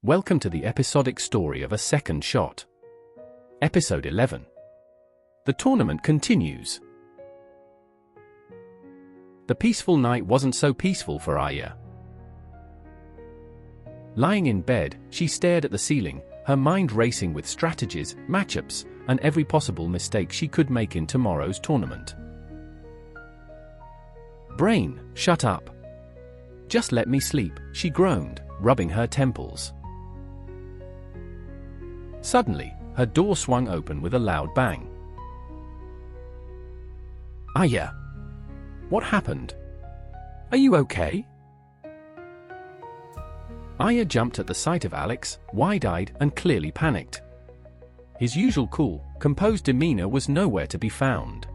Welcome to the episodic story of A Second Shot. Episode 11. The tournament continues. The peaceful night wasn't so peaceful for Aya. Lying in bed, she stared at the ceiling, her mind racing with strategies, matchups, and every possible mistake she could make in tomorrow's tournament. Brain, shut up. Just let me sleep, she groaned, rubbing her temples. Suddenly, her door swung open with a loud bang. Aya! What happened? Are you okay? Aya jumped at the sight of Alex, wide-eyed and clearly panicked. His usual cool, composed demeanor was nowhere to be found.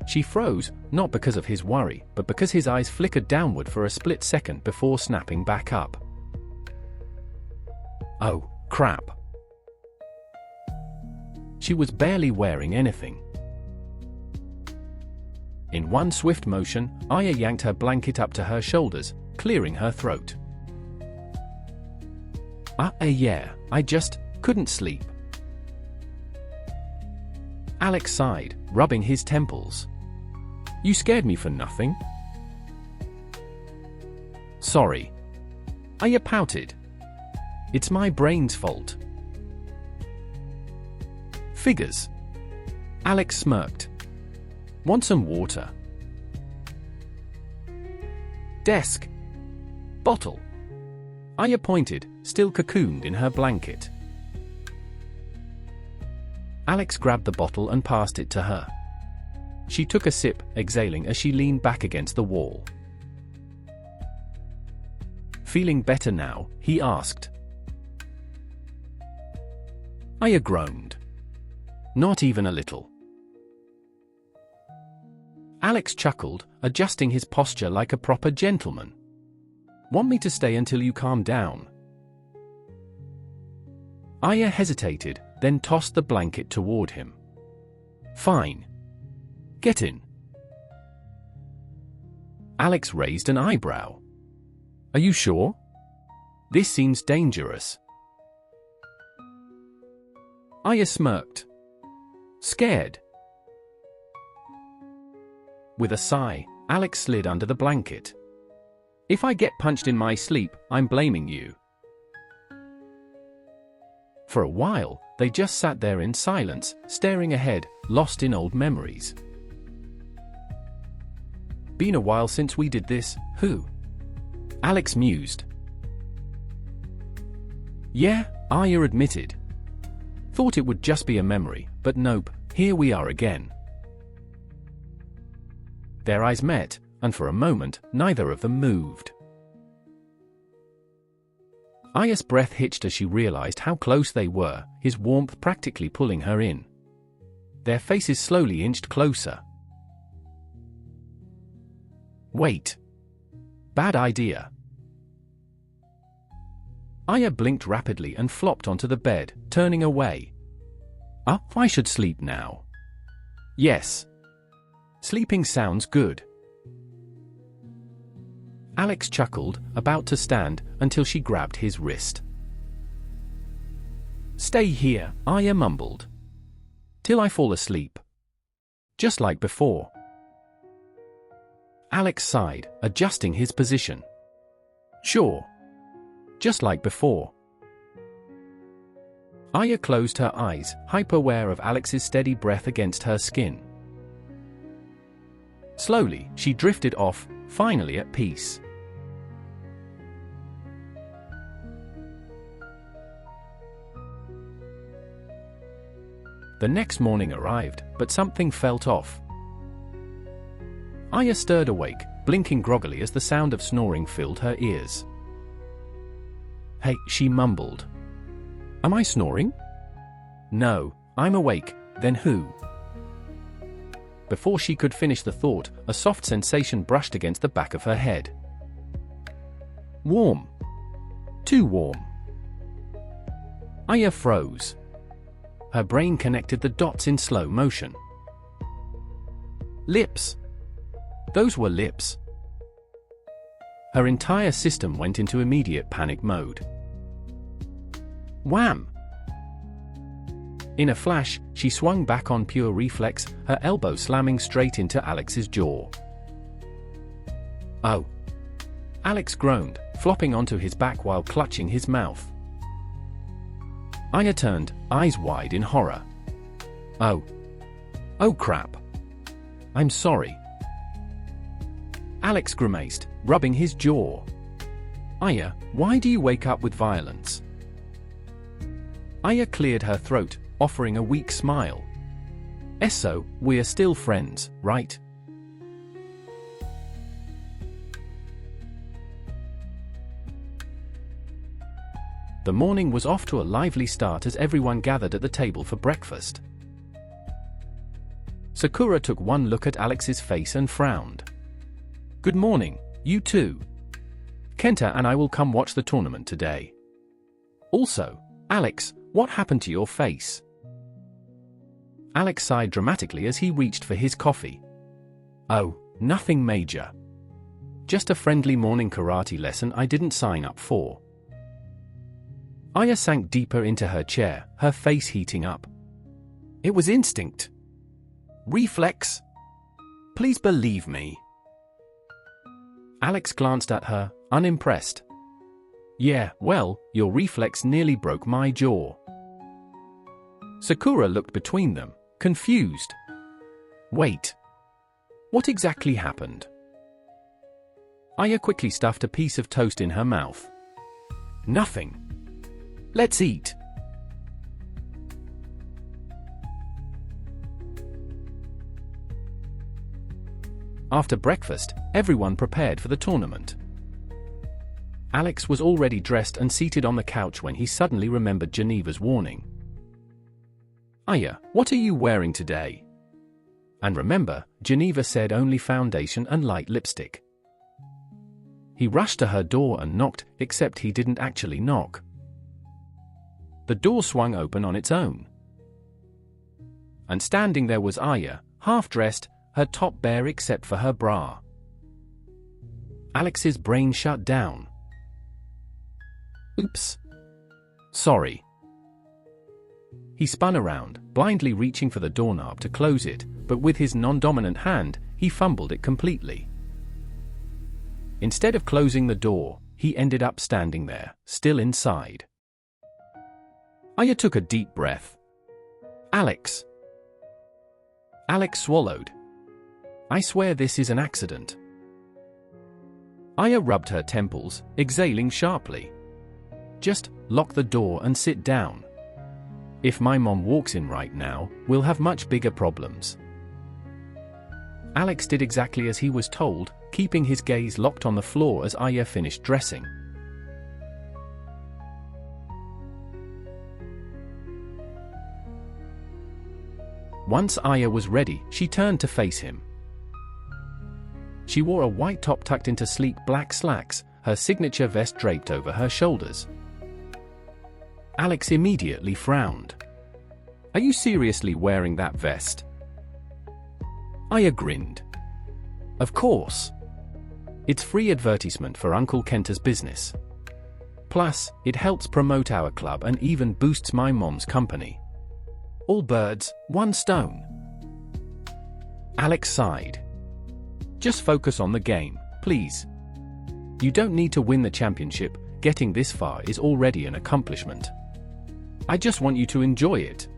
She froze, not because of his worry, but because his eyes flickered downward for a split second before snapping back up. Oh, crap. She was barely wearing anything. In one swift motion, Aya yanked her blanket up to her shoulders, clearing her throat. Yeah, I just couldn't sleep. Alex sighed, rubbing his temples. You scared me for nothing. Sorry. Aya pouted. It's my brain's fault. Figures. Alex smirked. Want some water? Desk. Bottle. Aya pointed, still cocooned in her blanket. Alex grabbed the bottle and passed it to her. She took a sip, exhaling as she leaned back against the wall. Feeling better now, he asked. Aya groaned. Not even a little. Alex chuckled, adjusting his posture like a proper gentleman. Want me to stay until you calm down? Aya hesitated, then tossed the blanket toward him. Fine. Get in. Alex raised an eyebrow. Are you sure? This seems dangerous. Aya smirked. Scared. With a sigh, Alex slid under the blanket. If I get punched in my sleep, I'm blaming you. For a while, they just sat there in silence, staring ahead, lost in old memories. Been a while since we did this, who? Alex mused. Yeah, Aya admitted. Thought it would just be a memory, but nope, here we are again. Their eyes met, and for a moment, neither of them moved. Aya's breath hitched as she realized how close they were, his warmth practically pulling her in. Their faces slowly inched closer. Wait. Bad idea. Aya blinked rapidly and flopped onto the bed, turning away. I should sleep now. Yes. Sleeping sounds good. Alex chuckled, about to stand, until she grabbed his wrist. Stay here, Aya mumbled. Till I fall asleep. Just like before. Alex sighed, adjusting his position. Sure. Just like before. Aya closed her eyes, hyper-aware of Alex's steady breath against her skin. Slowly, she drifted off, finally at peace. The next morning arrived, but something felt off. Aya stirred awake, blinking groggily as the sound of snoring filled her ears. Hey, she mumbled. Am I snoring? No, I'm awake, then who? Before she could finish the thought, a soft sensation brushed against the back of her head. Warm. Too warm. Aya froze. Her brain connected the dots in slow motion. Lips. Those were lips. Her entire system went into immediate panic mode. Wham! In a flash, she swung back on pure reflex, her elbow slamming straight into Alex's jaw. Oh! Alex groaned, flopping onto his back while clutching his mouth. Aya turned, eyes wide in horror. Oh! Oh crap! I'm sorry. Alex grimaced, rubbing his jaw. Aya, why do you wake up with violence? Aya cleared her throat, offering a weak smile. So, we're still friends, right? The morning was off to a lively start as everyone gathered at the table for breakfast. Sakura took one look at Alex's face and frowned. Good morning, you two. Kenta and I will come watch the tournament today. Also, Alex, what happened to your face? Alex sighed dramatically as he reached for his coffee. Oh, nothing major. Just a friendly morning karate lesson I didn't sign up for. Aya sank deeper into her chair, her face heating up. It was instinct. Reflex. Please believe me. Alex glanced at her, unimpressed. Yeah, well, your reflex nearly broke my jaw. Sakura looked between them, confused. Wait. What exactly happened? Aya quickly stuffed a piece of toast in her mouth. Nothing. Let's eat. After breakfast, everyone prepared for the tournament. Alex was already dressed and seated on the couch when he suddenly remembered Geneva's warning. Aya, what are you wearing today? And remember, Geneva said only foundation and light lipstick. He rushed to her door and knocked, except he didn't actually knock. The door swung open on its own. And standing there was Aya, half-dressed, her top bare except for her bra. Alex's brain shut down. Oops. Sorry. He spun around, blindly reaching for the doorknob to close it, but with his non-dominant hand, he fumbled it completely. Instead of closing the door, he ended up standing there, still inside. Aya took a deep breath. Alex. Alex swallowed. I swear this is an accident. Aya rubbed her temples, exhaling sharply. Just lock the door and sit down. If my mom walks in right now, we'll have much bigger problems. Alex did exactly as he was told, keeping his gaze locked on the floor as Aya finished dressing. Once Aya was ready, she turned to face him. She wore a white top tucked into sleek black slacks, her signature vest draped over her shoulders. Alex immediately frowned. Are you seriously wearing that vest? Aya grinned. Of course. It's free advertisement for Uncle Kenta's business. Plus, it helps promote our club and even boosts my mom's company. All birds, one stone. Alex sighed. Just focus on the game, please. You don't need to win the championship, getting this far is already an accomplishment. I just want you to enjoy it.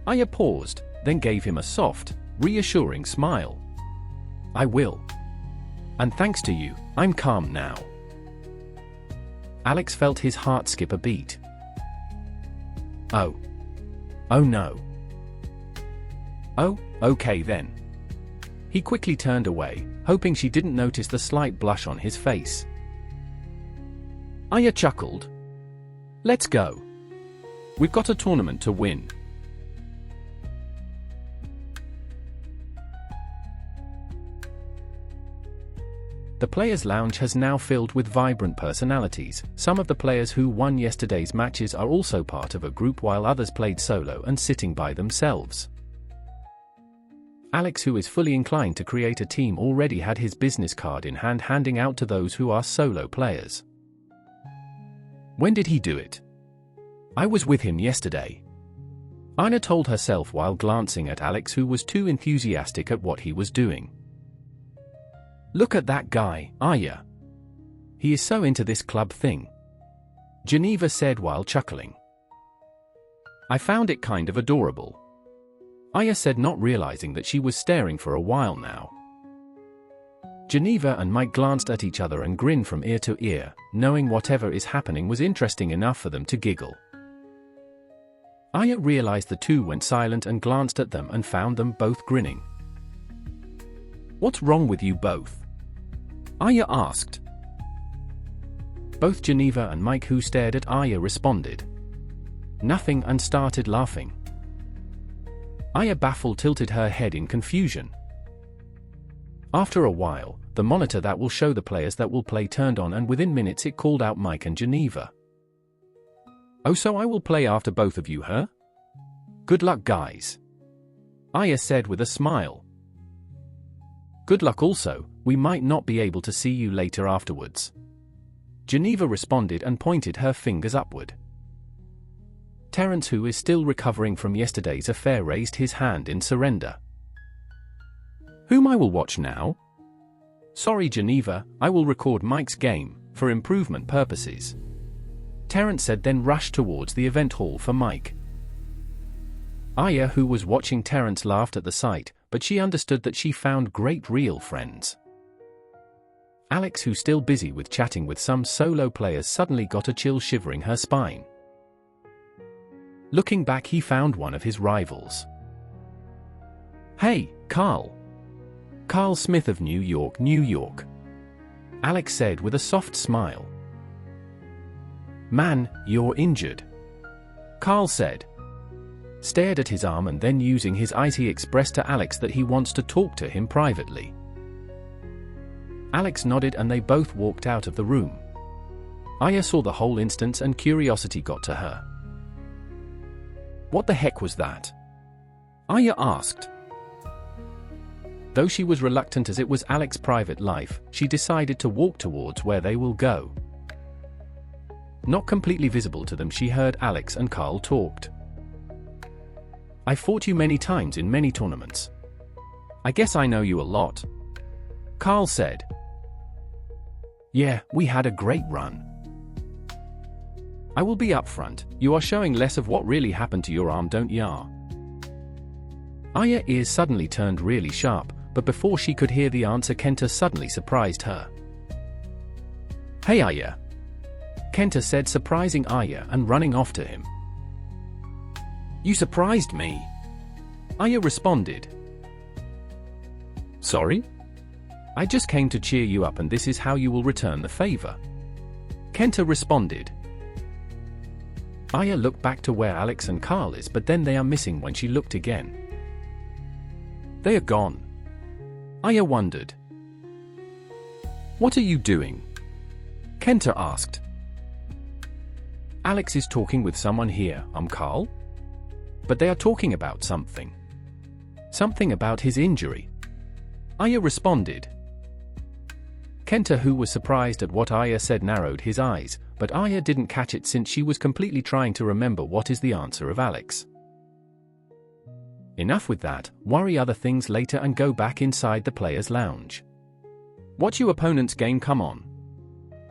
Aya paused, then gave him a soft, reassuring smile. I will. And thanks to you, I'm calm now. Alex felt his heart skip a beat. Oh. Oh no. Oh, okay then. He quickly turned away, hoping she didn't notice the slight blush on his face. Aya chuckled. Let's go. We've got a tournament to win. The Players' Lounge has now filled with vibrant personalities. Some of the players who won yesterday's matches are also part of a group while others played solo and sitting by themselves. Alex, who is fully inclined to create a team, already had his business card in hand, handing out to those who are solo players. When did he do it? I was with him yesterday. Aya told herself while glancing at Alex, who was too enthusiastic at what he was doing. Look at that guy, Aya. He is so into this club thing. Geneva said while chuckling. I found it kind of adorable. Aya said, not realizing that she was staring for a while now. Geneva and Mike glanced at each other and grinned from ear to ear, knowing whatever is happening was interesting enough for them to giggle. Aya realized the two went silent and glanced at them and found them both grinning. What's wrong with you both? Aya asked. Both Geneva and Mike, who stared at Aya, responded. Nothing, and started laughing. Aya, baffled, tilted her head in confusion. After a while, the monitor that will show the players that will play turned on, and within minutes it called out Mike and Geneva. Oh, so I will play after both of you, huh? Good luck, guys. Aya said with a smile. Good luck also, we might not be able to see you later afterwards. Geneva responded and pointed her fingers upward. Terence, who is still recovering from yesterday's affair, raised his hand in surrender. Whom I will watch now? Sorry, Geneva, I will record Mike's game, for improvement purposes. Terence said, then rushed towards the event hall for Mike. Aya, who was watching Terence, laughed at the sight, but she understood that she found great real friends. Alex, who still busy with chatting with some solo players, suddenly got a chill shivering her spine. Looking back, he found one of his rivals. Hey, Carl. Carl Smith of New York, New York. Alex said with a soft smile. Man, you're injured. Carl said. Stared at his arm, and then using his eyes he expressed to Alex that he wants to talk to him privately. Alex nodded and they both walked out of the room. Aya saw the whole instance and curiosity got to her. What the heck was that? Aya asked. Though she was reluctant as it was Alex's private life, she decided to walk towards where they will go. Not completely visible to them, she heard Alex and Carl talked. I fought you many times in many tournaments. I guess I know you a lot. Carl said. Yeah, we had a great run. I will be upfront, you are showing less of what really happened to your arm, don't ya? Aya's ears suddenly turned really sharp, but before she could hear the answer, Kenta suddenly surprised her. Hey Aya. Kenta said, surprising Aya and running off to him. You surprised me. Aya responded. Sorry? I just came to cheer you up, and this is how you will return the favor. Kenta responded. Aya looked back to where Alex and Carl is, but then they are missing when she looked again. They are gone. Aya wondered. What are you doing? Kenta asked. Alex is talking with someone here, Carl. But they are talking about something. Something about his injury. Aya responded. Kenta, who was surprised at what Aya said, narrowed his eyes, but Aya didn't catch it since she was completely trying to remember what is the answer of Alex. Enough with that, worry other things later and go back inside the players' lounge. Watch your opponent's game, come on.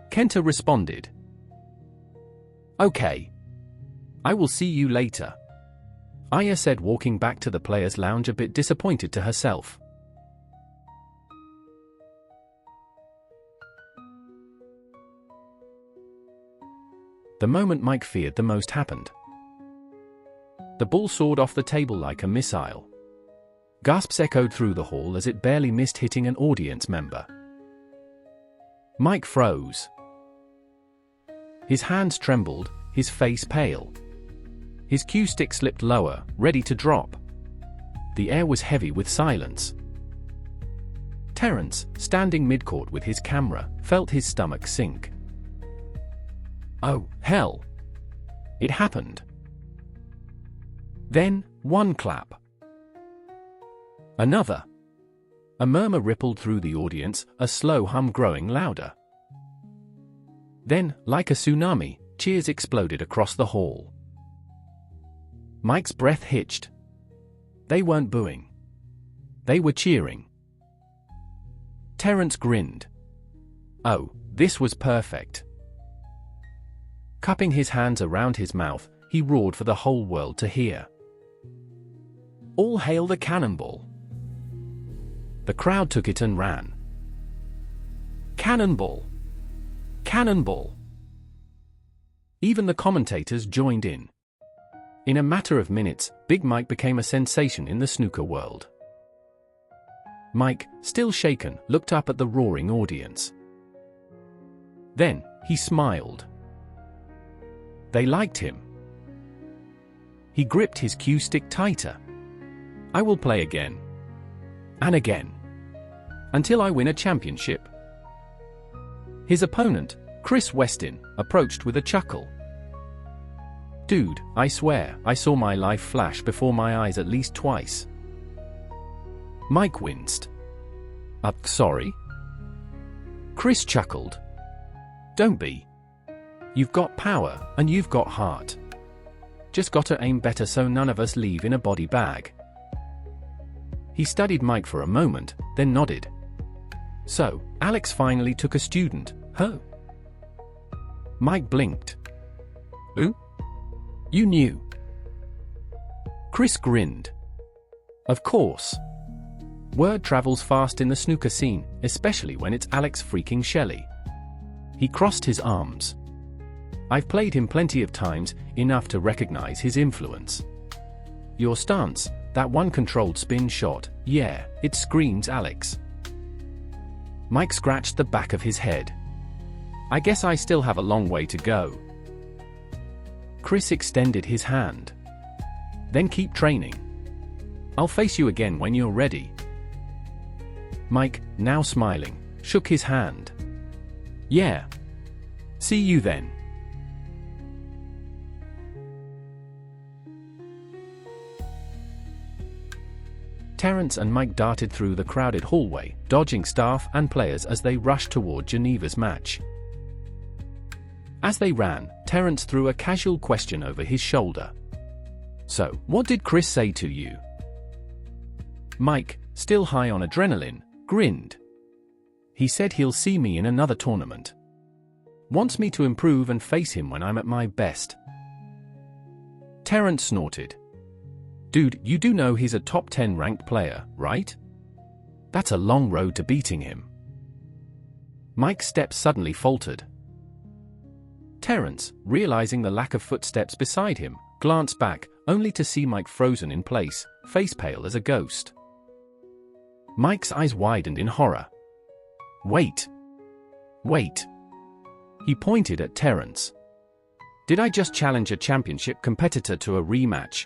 Kenta responded. Okay. I will see you later. Aya said, walking back to the players' lounge a bit disappointed to herself. The moment Mike feared the most happened. The ball soared off the table like a missile. Gasps echoed through the hall as it barely missed hitting an audience member. Mike froze. His hands trembled, his face pale. His cue stick slipped lower, ready to drop. The air was heavy with silence. Terence, standing mid-court with his camera, felt his stomach sink. Oh, hell. It happened. Then, one clap. Another. A murmur rippled through the audience, a slow hum growing louder. Then, like a tsunami, cheers exploded across the hall. Mike's breath hitched. They weren't booing. They were cheering. Terence grinned. Oh, this was perfect. Cupping his hands around his mouth, he roared for the whole world to hear. All hail the Cannonball. The crowd took it and ran. Cannonball! Cannonball! Even the commentators joined in. In a matter of minutes, Big Mike became a sensation in the snooker world. Mike, still shaken, looked up at the roaring audience. Then, he smiled. They liked him. He gripped his cue stick tighter. I will play again. And again. Until I win a championship. His opponent, Chris Westin, approached with a chuckle. Dude, I swear, I saw my life flash before my eyes at least twice. Mike winced. Sorry? Chris chuckled. Don't be. You've got power, and you've got heart. Just gotta aim better so none of us leave in a body bag. He studied Mike for a moment, then nodded. So, Alex finally took a student, huh? Mike blinked. Who? You knew. Chris grinned. Of course. Word travels fast in the snooker scene, especially when it's Alex freaking Shelley. He crossed his arms. I've played him plenty of times, enough to recognize his influence. Your stance, that one controlled spin shot, yeah, it screams Alex. Mike scratched the back of his head. I guess I still have a long way to go. Chris extended his hand. Then keep training. I'll face you again when you're ready. Mike, now smiling, shook his hand. Yeah. See you then. Terence and Mike darted through the crowded hallway, dodging staff and players as they rushed toward Geneva's match. As they ran, Terence threw a casual question over his shoulder. So, what did Chris say to you? Mike, still high on adrenaline, grinned. He said he'll see me in another tournament. Wants me to improve and face him when I'm at my best. Terence snorted. Dude, you do know he's a top 10 ranked player, right? That's a long road to beating him. Mike's steps suddenly faltered. Terence, realizing the lack of footsteps beside him, glanced back, only to see Mike frozen in place, face pale as a ghost. Mike's eyes widened in horror. Wait. Wait. He pointed at Terence. Did I just challenge a championship competitor to a rematch?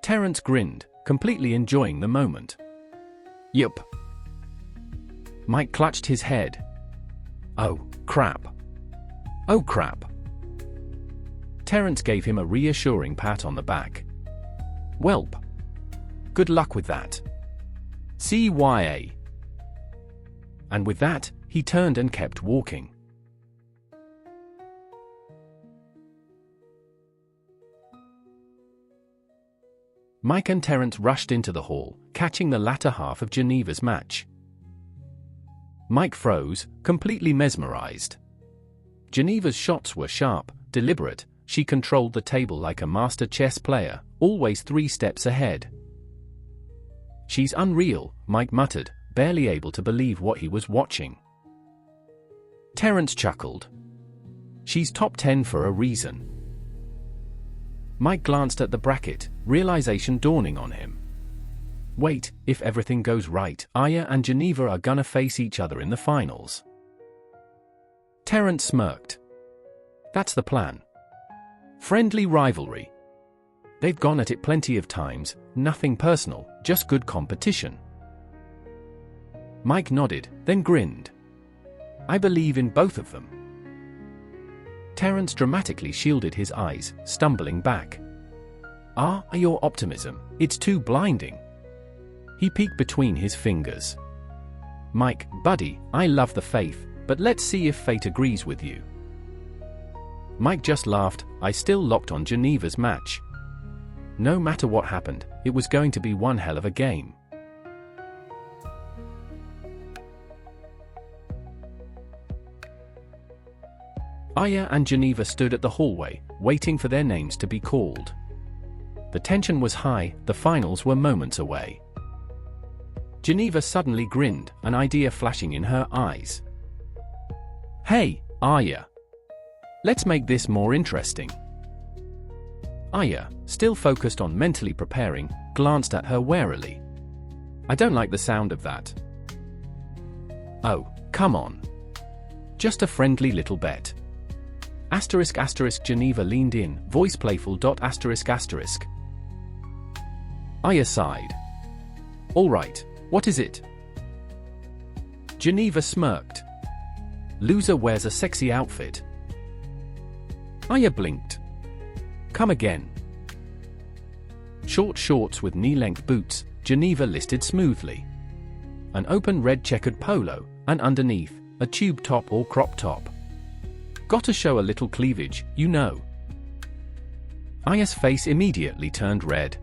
Terence grinned, completely enjoying the moment. Yup. Mike clutched his head. Oh, crap. Oh crap. Terence gave him a reassuring pat on the back. Welp. Good luck with that. CYA. And with that, he turned and kept walking. Mike and Terence rushed into the hall, catching the latter half of Geneva's match. Mike froze, completely mesmerized. Geneva's shots were sharp, deliberate. She controlled the table like a master chess player, always 3 steps ahead. She's unreal, Mike muttered, barely able to believe what he was watching. Terence chuckled. She's top 10 for a reason. Mike glanced at the bracket, realization dawning on him. Wait, if everything goes right, Aya and Geneva are gonna face each other in the finals. Terence smirked. That's the plan. Friendly rivalry. They've gone at it plenty of times, nothing personal, just good competition. Mike nodded, then grinned. I believe in both of them. Terence dramatically shielded his eyes, stumbling back. Your optimism, it's too blinding. He peeked between his fingers. Mike, buddy, I love the faith, but let's see if fate agrees with you. Mike just laughed. I still locked on Geneva's match. No matter what happened, it was going to be one hell of a game. Aya and Geneva stood at the hallway, waiting for their names to be called. The tension was high, the finals were moments away. Geneva suddenly grinned, an idea flashing in her eyes. Hey, Aya. Let's make this more interesting. Aya, still focused on mentally preparing, glanced at her warily. I don't like the sound of that. Oh, come on. Just a friendly little bet. Asterisk asterisk Geneva leaned in, voice playful. Asterisk asterisk. Aya sighed. All right, what is it? Geneva smirked. Loser wears a sexy outfit. Aya blinked. Come again. Short shorts with knee-length boots, Geneva listed smoothly. An open red checkered polo, and underneath, a tube top or crop top. Got to show a little cleavage, you know. Aya's face immediately turned red.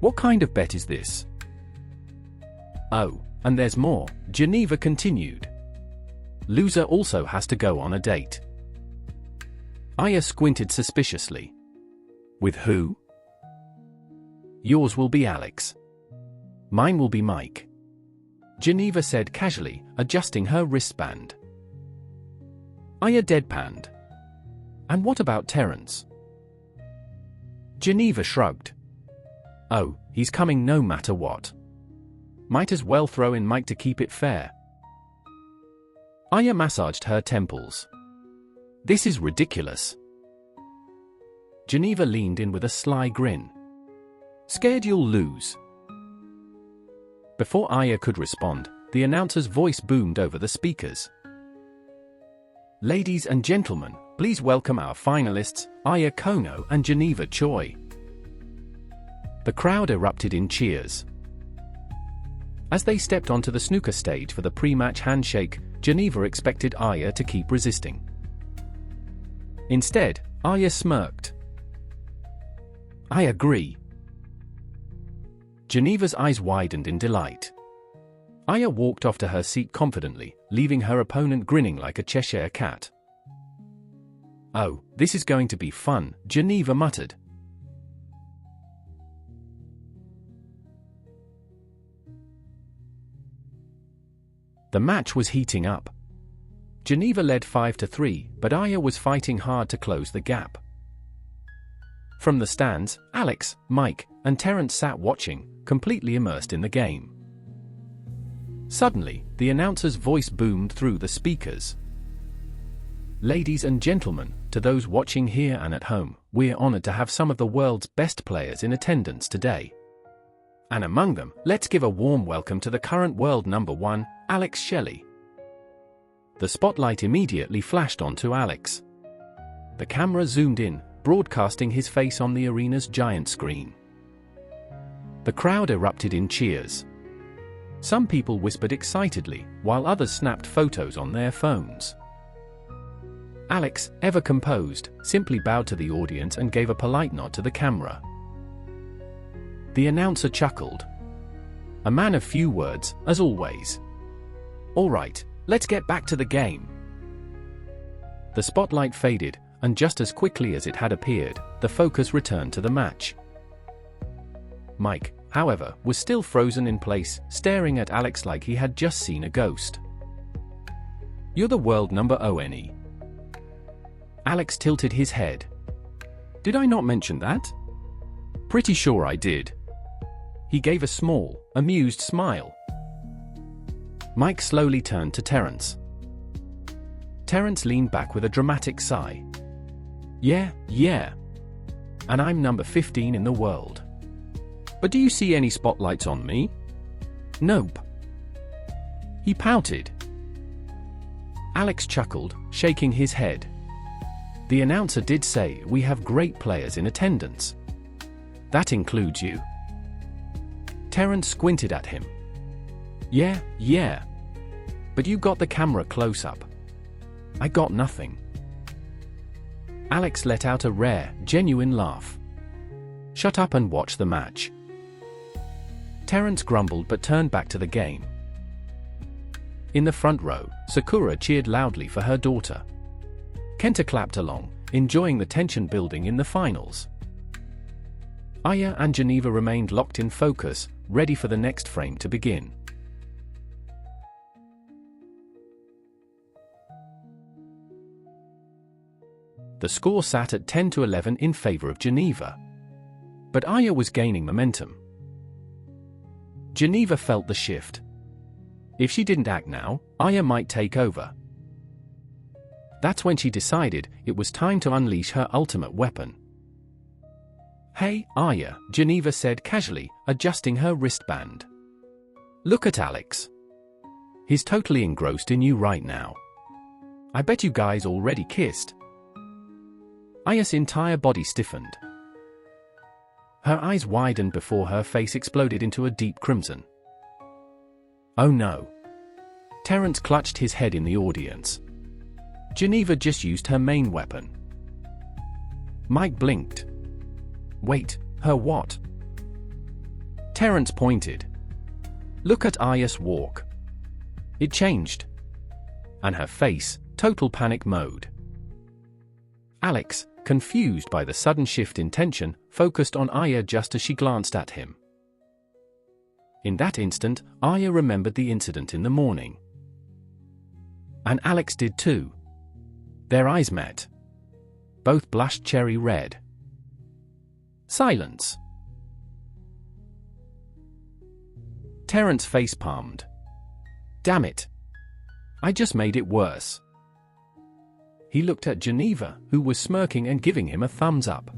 What kind of bet is this? Oh, and there's more, Geneva continued. Loser also has to go on a date. Aya squinted suspiciously. With who? Yours will be Alex. Mine will be Mike. Geneva said casually, adjusting her wristband. Aya deadpanned. And what about Terence? Geneva shrugged. Oh, he's coming no matter what. Might as well throw in Mike to keep it fair. Aya massaged her temples. This is ridiculous. Geneva leaned in with a sly grin. Scared you'll lose? Before Aya could respond, the announcer's voice boomed over the speakers. Ladies and gentlemen, please welcome our finalists, Aya Kono and Geneva Choi. The crowd erupted in cheers. As they stepped onto the snooker stage for the pre-match handshake, Geneva expected Aya to keep resisting. Instead, Aya smirked. I agree. Geneva's eyes widened in delight. Aya walked off to her seat confidently, leaving her opponent grinning like a Cheshire cat. Oh, this is going to be fun, Geneva muttered. The match was heating up. Geneva led 5-3, but Aya was fighting hard to close the gap. From the stands, Alex, Mike, and Terence sat watching, completely immersed in the game. Suddenly, the announcer's voice boomed through the speakers. Ladies and gentlemen, to those watching here and at home, we're honored to have some of the world's best players in attendance today. And among them, let's give a warm welcome to the current world number 1, Alex Shelley. The spotlight immediately flashed onto Alex. The camera zoomed in, broadcasting his face on the arena's giant screen. The crowd erupted in cheers. Some people whispered excitedly, while others snapped photos on their phones. Alex, ever composed, simply bowed to the audience and gave a polite nod to the camera. The announcer chuckled. A man of few words, as always. All right, let's get back to the game. The spotlight faded, and just as quickly as it had appeared, the focus returned to the match. Mike, however, was still frozen in place, staring at Alex like he had just seen a ghost. You're the world number one. Alex tilted his head. Did I not mention that? Pretty sure I did. He gave a small, amused smile. Mike slowly turned to Terence. Terence leaned back with a dramatic sigh. Yeah. And I'm number 15 in the world. But do you see any spotlights on me? Nope. He pouted. Alex chuckled, shaking his head. The announcer did say we have great players in attendance. That includes you. Terrence squinted at him. Yeah. But you got the camera close up. I got nothing. Alex let out a rare, genuine laugh. Shut up and watch the match. Terrence grumbled but turned back to the game. In the front row, Sakura cheered loudly for her daughter. Kenta clapped along, enjoying the tension building in the finals. Aya and Geneva remained locked in focus, ready for the next frame to begin. The score sat at 10-11 in favor of Geneva. But Aya was gaining momentum. Geneva felt the shift. If she didn't act now, Aya might take over. That's when she decided it was time to unleash her ultimate weapon. "Hey, Aya," Geneva said casually, adjusting her wristband. "Look at Alex. He's totally engrossed in you right now. I bet you guys already kissed." Aya's entire body stiffened. Her eyes widened before her face exploded into a deep crimson. Oh no. Terrence clutched his head in the audience. Geneva just used her main weapon. Mike blinked. Wait, her what? Terrence pointed. Look at Aya's walk. It changed. And her face, total panic mode. Alex, confused by the sudden shift in tension, focused on Aya just as she glanced at him. In that instant, Aya remembered the incident in the morning. And Alex did too. Their eyes met. Both blushed cherry red. Silence. Terrence face-palmed. Damn it. I just made it worse. He looked at Geneva, who was smirking and giving him a thumbs up.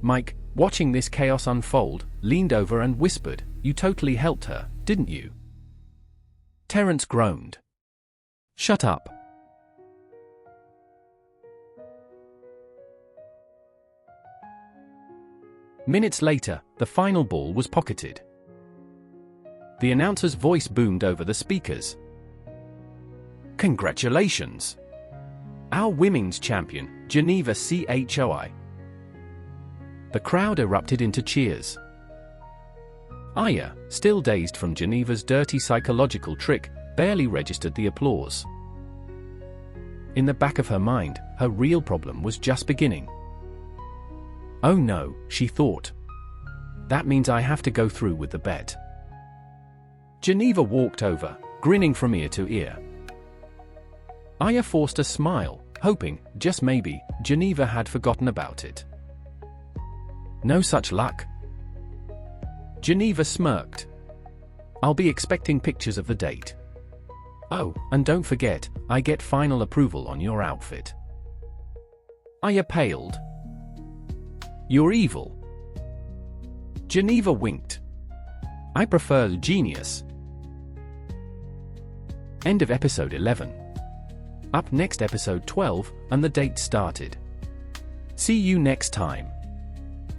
Mike, watching this chaos unfold, leaned over and whispered, "You totally helped her, didn't you?" Terrence groaned. Shut up. Minutes later, the final ball was pocketed. The announcer's voice boomed over the speakers. Congratulations! Our women's champion, Geneva CHOI. The crowd erupted into cheers. Aya, still dazed from Geneva's dirty psychological trick, barely registered the applause. In the back of her mind, her real problem was just beginning. Oh no, she thought. That means I have to go through with the bet. Geneva walked over, grinning from ear to ear. Aya forced a smile, hoping, just maybe, Geneva had forgotten about it. No such luck. Geneva smirked. I'll be expecting pictures of the date. Oh, and don't forget, I get final approval on your outfit. Aya paled. You're evil. Geneva winked. I prefer genius. End of episode 11. Up next episode 12, and the date started. See you next time.